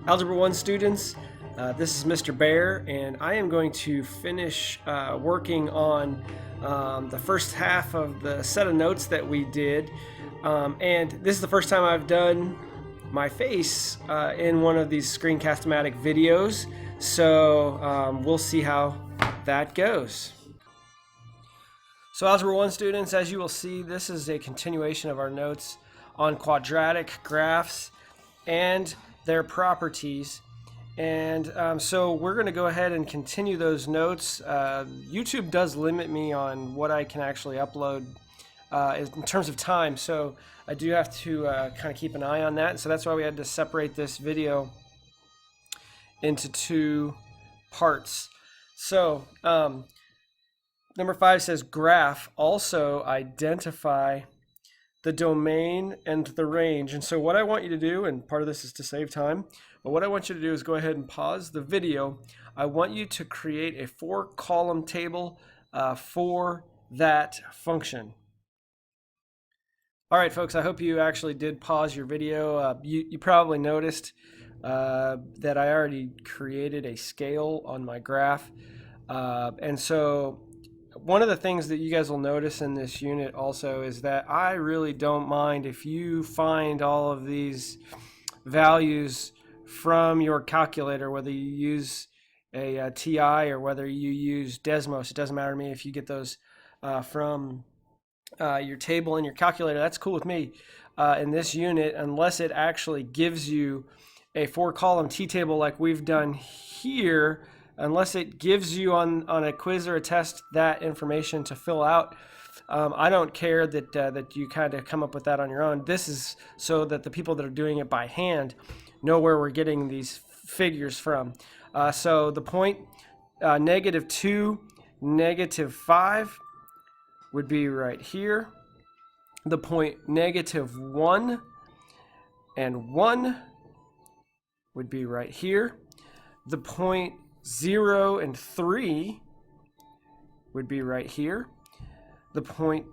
Algebra 1 students, this is Mr. Bear, and I am going to finish working on the first half of the set of notes that we did. And this is the first time I've done my face in one of these screencast-o-matic videos, so we'll see how that goes. So Algebra 1 students, as you will see, this is a continuation of our notes on quadratic graphs and their properties. And so we're going to go ahead and continue those notes. YouTube does limit me on what I can actually upload in terms of time, so I do have to kind of keep an eye on that. So that's why we had to separate this video into two parts. So number 5 says graph, also identify the domain and the range. And so what I want you to do, and part of this is to save time, but what I want you to do is go ahead and pause the video. I want you to create a 4-column table for that function. All right, folks, I hope you actually did pause your video. You probably noticed that I already created a scale on my graph. And so one of the things that you guys will notice in this unit also is that I really don't mind if you find all of these values from your calculator, whether you use a TI or whether you use Desmos. It doesn't matter to me if you get those from your table in your calculator. That's cool with me in this unit, unless it actually gives you a 4-column t-table like we've done here. Unless it gives you on a quiz or a test that information to fill out, I don't care that you kind of come up with that on your own. This is so that the people that are doing it by hand know where we're getting these figures from. So the point -2, -5 would be right here. The point -1 and 1 would be right here. The point 0 and 3 would be right here. The point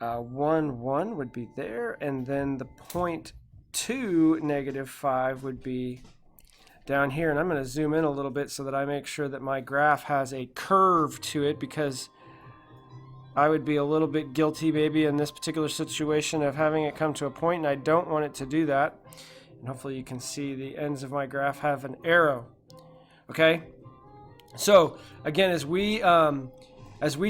1, 1 would be there, and then the point 2, -5 would be down here. And I'm going to zoom in a little bit so that I make sure that my graph has a curve to it, because I would be a little bit guilty maybe in this particular situation of having it come to a point, and I don't want it to do that. And hopefully you can see the ends of my graph have an arrow. Okay, so again, as we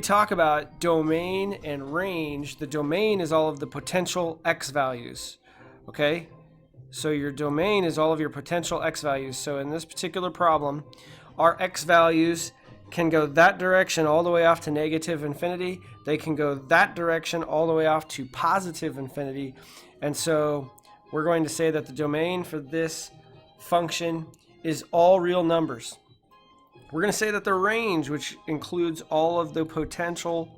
talk about domain and range, the domain is all of the potential x values. Okay, so your domain is all of your potential x values. So in this particular problem, our x values can go that direction all the way off to -infinity. They can go that direction all the way off to +infinity. And so we're going to say that the domain for this function is all real numbers. We're going to say that the range, which includes all of the potential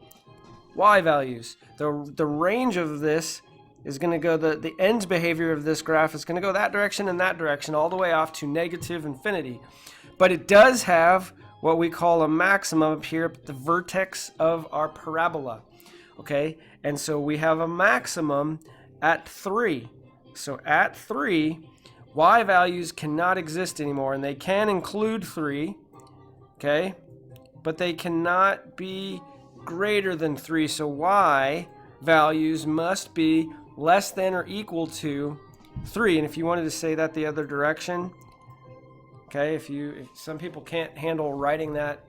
y values, the range of this is going to go, the end behavior of this graph is going to go that direction and that direction all the way off to -infinity. But it does have what we call a maximum up here at the vertex of our parabola. Okay, and so we have a maximum at 3. So at 3, y values cannot exist anymore, and they can include 3, okay, but they cannot be greater than 3. So y values must be less than or equal to 3. And if you wanted to say that the other direction, okay, if some people can't handle writing that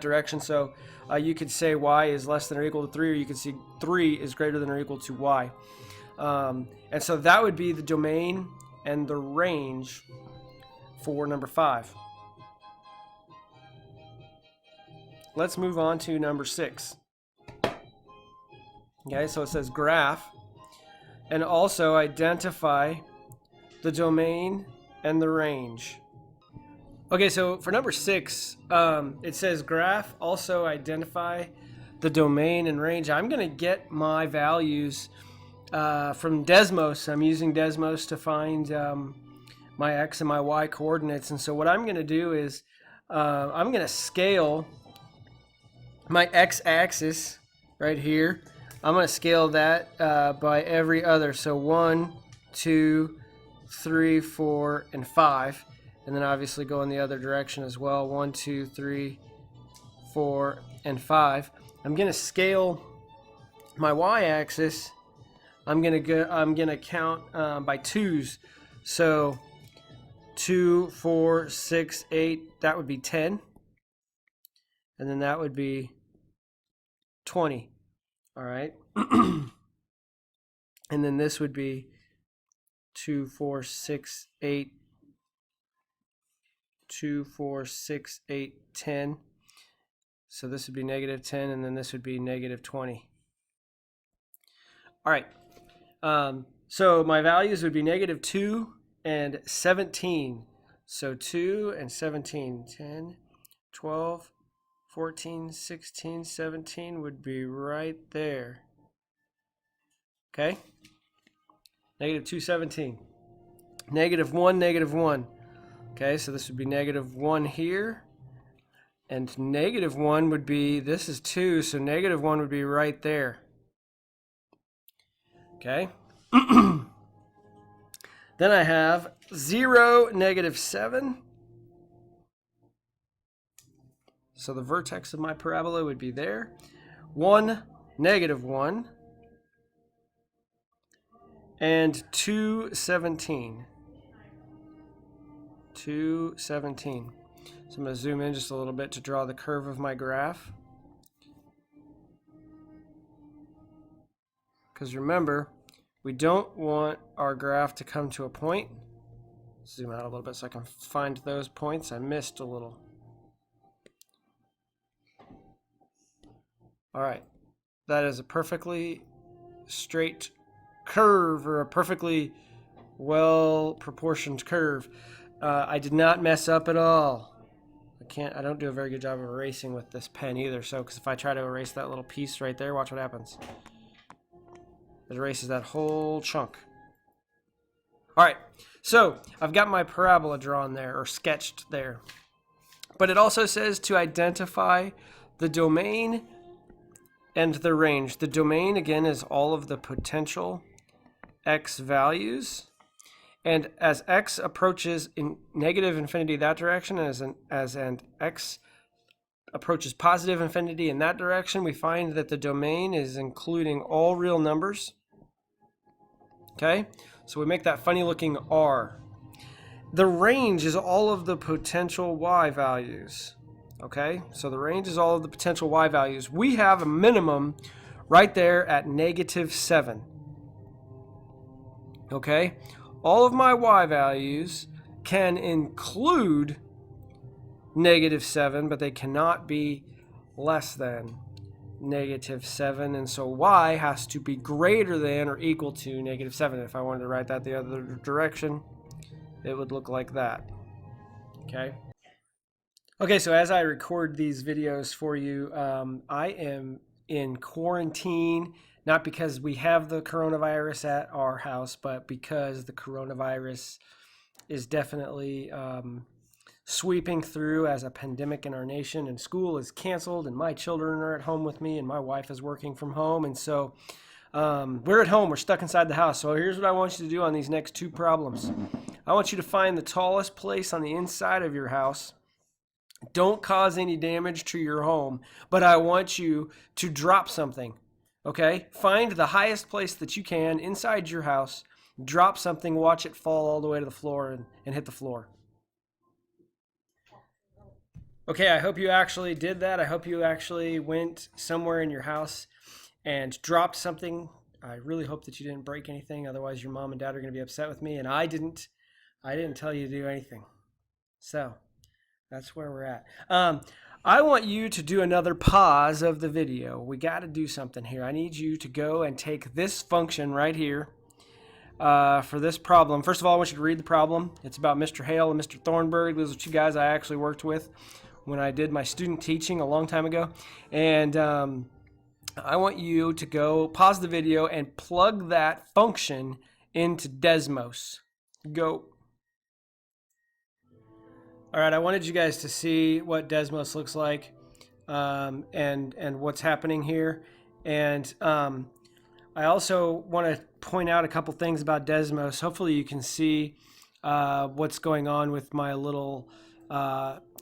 direction, so you could say y is less than or equal to 3, or you could say 3 is greater than or equal to y. And so that would be the domain and the range for number 5. Let's move on to number 6. Okay, so it says graph, and also identify the domain and the range. Okay, so for number 6, it says graph, also identify the domain and range. I'm going to get my values from Desmos. I'm using Desmos to find my x and my y coordinates. And so what I'm going to do is I'm going to scale my x-axis right here. I'm going to scale that by every other. So 1, 2, 3, 4, and 5. And then obviously go in the other direction as well. 1, 2, 3, 4, and 5. I'm going to scale my y-axis. I'm gonna count by twos. So 2, 4, 6, 8. That would be 10, and then that would be 20. All right. And then this would be 2, 4, 6, 8. 2, 4, 6, 8, 10. So this would be negative 10, and then this would be negative 20. All right. So my values would be negative 2 and 17. So 2 and 17. 10, 12, 14, 16, 17 would be right there. Okay? Negative 2, 17. Negative 1, negative 1. Okay, so this would be negative 1 here. And negative 1 would be, this is 2, so negative 1 would be right there. Okay? Then I have 0, negative 7. So the vertex of my parabola would be there. 1, negative 1. And 2, 17. 2, 17. So I'm going to zoom in just a little bit to draw the curve of my graph. Because remember, we don't want our graph to come to a point. Zoom out a little bit so I can find those points. I missed a little. All right. That is a perfectly straight curve, or a perfectly well-proportioned curve. I did not mess up at all. I don't do a very good job of erasing with this pen either. So, because if I try to erase that little piece right there, watch what happens. It erases that whole chunk. All right, so I've got my parabola drawn there, or sketched there. But it also says to identify the domain and the range. The domain, again, is all of the potential x values. And as x approaches in negative infinity that direction, as x approaches positive infinity in that direction, we find that the domain is including all real numbers. Okay, so we make that funny looking R. The range is all of the potential y values. Okay, so the range is all of the potential y values. We have a minimum right there at negative 7. Okay, all of my y values can include negative 7, but they cannot be less than negative 7, and so y has to be greater than or equal to negative 7. If I wanted to write that the other direction, it would look like that. Okay, so as I record these videos for you, I am in quarantine, not because we have the coronavirus at our house, but because the coronavirus is definitely sweeping through as a pandemic in our nation, and school is canceled, and my children are at home with me, and my wife is working from home, and so we're at home, we're stuck inside the house. So here's what I want you to do on these next two problems. I want you to find the tallest place on the inside of your house. Don't cause any damage to your home, but I want you to drop something, okay? Find the highest place that you can inside your house, drop something, watch it fall all the way to the floor and hit the floor. Okay, I hope you actually did that. I hope you actually went somewhere in your house and dropped something. I really hope that you didn't break anything. Otherwise, your mom and dad are going to be upset with me. And I didn't tell you to do anything. So that's where we're at. I want you to do another pause of the video. We got to do something here. I need you to go and take this function right here for this problem. First of all, I want you to read the problem. It's about Mr. Hale and Mr. Thornburg. Those are two guys I actually worked with when I did my student teaching a long time ago. And I want you to go pause the video and plug that function into Desmos. Go. All right, I wanted you guys to see what Desmos looks like and what's happening here. And I also want to point out a couple things about Desmos. Hopefully you can see what's going on with my little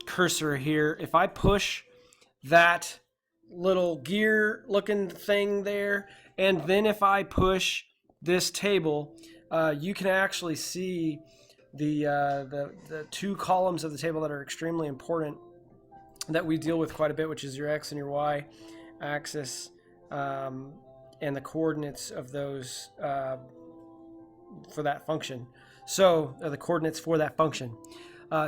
cursor here. If I push that little gear looking thing there, and then if I push this table, you can actually see the two columns of the table that are extremely important that we deal with quite a bit, which is your X and your Y axis, and the coordinates of those for that function. So the coordinates for that function.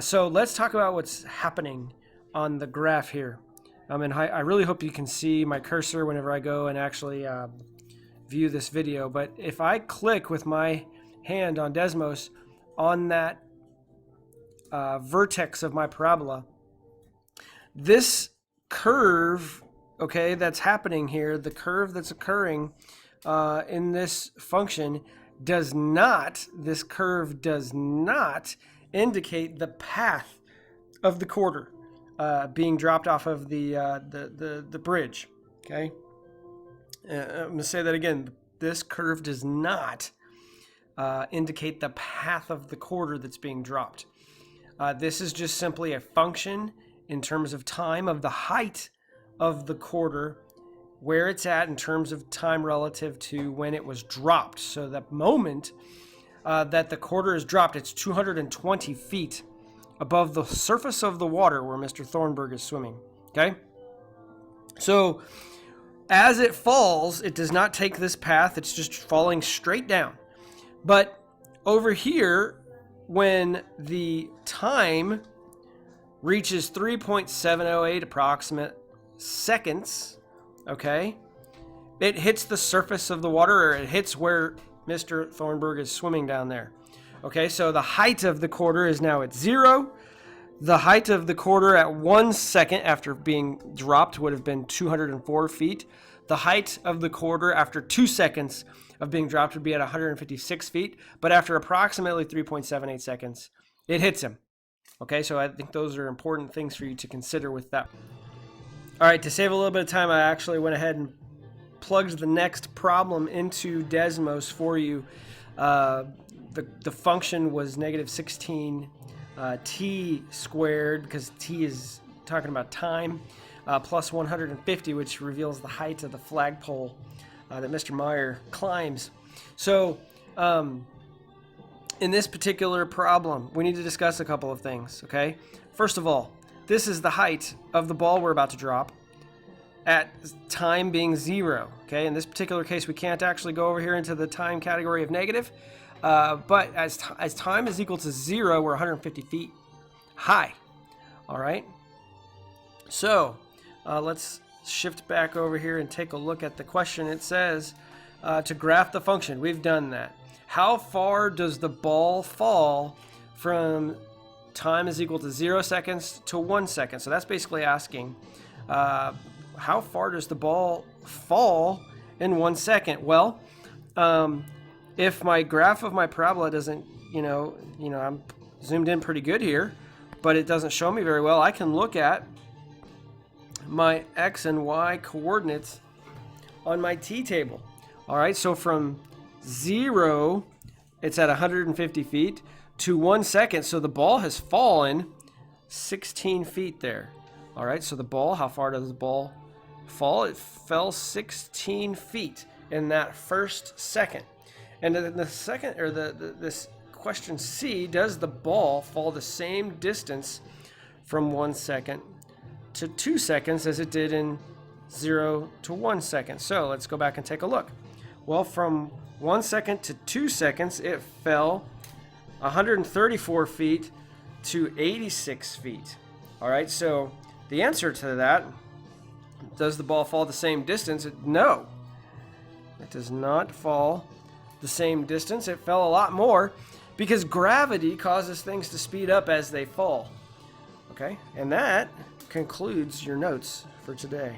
So let's talk about what's happening on the graph here. And I really hope you can see my cursor whenever I go and actually view this video. But if I click with my hand on Desmos on that vertex of my parabola, this curve, okay, that's happening here, the curve that's occurring in this function this curve does not indicate the path of the quarter being dropped off of the bridge. Okay, I'm going to say that again. This curve does not indicate the path of the quarter that's being dropped. This is just simply a function in terms of time of the height of the quarter, where it's at in terms of time relative to when it was dropped. So the moment that the quarter is dropped, it's 220 feet above the surface of the water where Mr. Thornburg is swimming. Okay? So as it falls, it does not take this path. It's just falling straight down. But over here, when the time reaches 3.708 approximate seconds, okay, it hits the surface of the water, or it hits where Mr. Thornburg is swimming down there. Okay, so the height of the quarter is now at 0. The height of the quarter at 1 second after being dropped would have been 204 feet. The height of the quarter after 2 seconds of being dropped would be at 156 feet. But after approximately 3.78 seconds, it hits him. Okay, so I think those are important things for you to consider with that. All right, to save a little bit of time, I actually went ahead and plugged the next problem into Desmos for you. The function was negative 16 t squared, because t is talking about time, plus 150, which reveals the height of the flagpole that Mr. Meyer climbs. So in this particular problem, we need to discuss a couple of things, okay? First of all, this is the height of the ball we're about to drop at time being 0, okay? In this particular case, we can't actually go over here into the time category of negative, but as time is equal to 0, we're 150 feet high, all right? So let's shift back over here and take a look at the question. It says to graph the function. We've done that. How far does the ball fall from time is equal to 0 seconds to 1 second? So that's basically asking how far does the ball fall in 1 second? Well, if my graph of my parabola doesn't, I'm zoomed in pretty good here, but it doesn't show me very well, I can look at my X and Y coordinates on my T table. All right, so from 0, it's at 150 feet, to 1 second, so the ball has fallen 16 feet there. All right, so the ball, how far does the ball fall? It fell 16 feet in that first second. And then the second, or this question C, does the ball fall the same distance from 1 second to 2 seconds as it did in 0 to 1 second? So let's go back and take a look. Well, from 1 second to 2 seconds, it fell 134 feet to 86 feet. All right, so the answer to that, does the ball fall the same distance? No, it does not fall the same distance. It fell a lot more because gravity causes things to speed up as they fall. Okay, and that concludes your notes for today.